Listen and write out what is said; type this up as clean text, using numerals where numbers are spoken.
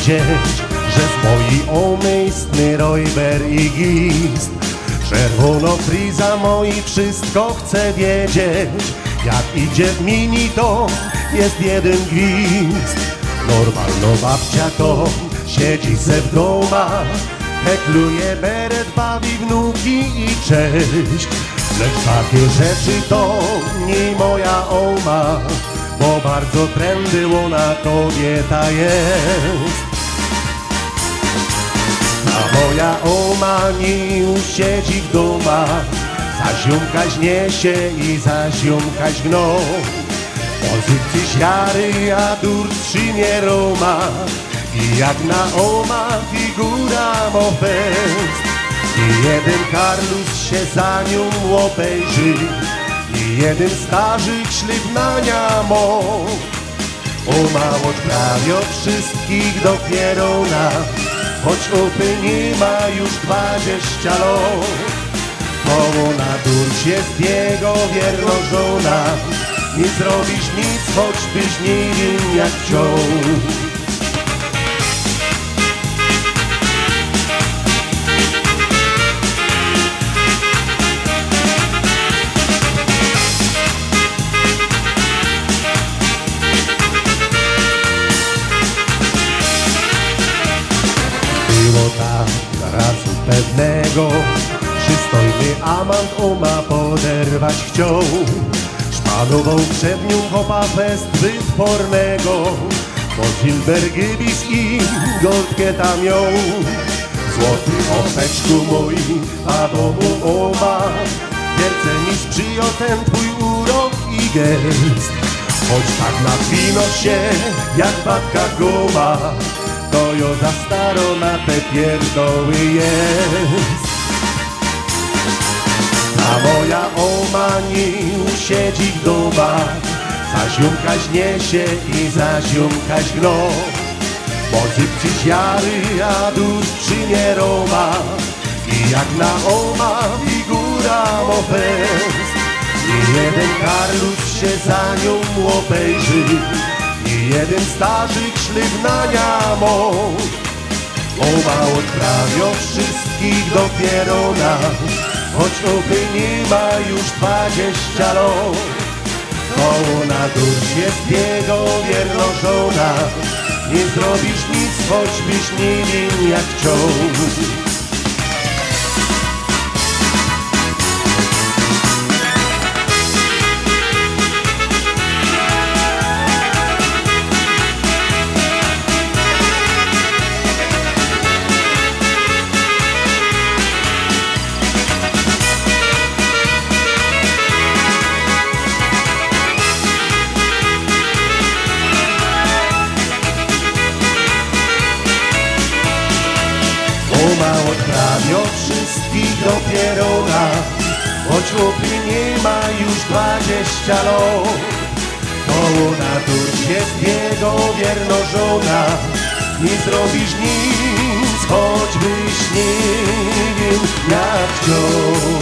wiedzieć, że z mojej omystny Räuber i Gist. Czerwono friza moi wszystko chce wiedzieć. Jak idzie w mini, to jest jeden gwizd. Normalno babcia to siedzi se w domach, hekluje beret, bawi wnuki i cześć. Lecz takie rzeczy to nie moja oma, bo bardzo trendy ona kobieta jest. A moja oma nie siedzi w domach, za ziomkaś niesie i za ziomkaś gną. Pozycji siary, a dur trzymie Roma i jak na oma figura mo fest. I jeden Karlus się za nią obejrzy, i jeden starzyk ślibnania mo. Oma odprawia wszystkich dopiero na, choć opy nie ma już 20 lat. Bo ona durć jest jego wierna żona, nie zrobisz nic, choćbyś nie wiem jak chciał. Było tak razu pewnego, przystojny amant oma poderwać chciał. Szpanował przed nią chopa fest wytwornego, bo Silbergibis i goldkę tam ją. Złoty opeczku mój, a domu oma, wielce mi sprzyja ten twój urok i gest. Choć tak napino się jak babka guma, to jo za staro na te pierdoły jest. A moja oma nie siedzi w domach, za ziomkaś niesie i za ziomkaś gno. Pozycji siary, a dusz przyjmie Roma i jak na oma figura mo fest. I jeden Karlus się za nią obejrzy, i jeden starzyk ślibnania mo. Oma odprawia wszystkich dopiero na, choć opy nie ma już 20 lat. To ona durć jest jego wierna żona, nie zrobisz nic, choćbyś nie wiem jak chciał. Oma odprawia wszystkich dopiero na, choć opy nie ma już 20 lat. To ona durć jest jego wierna żona, nie zrobisz nic, choćbyś nie wiem jak chciał.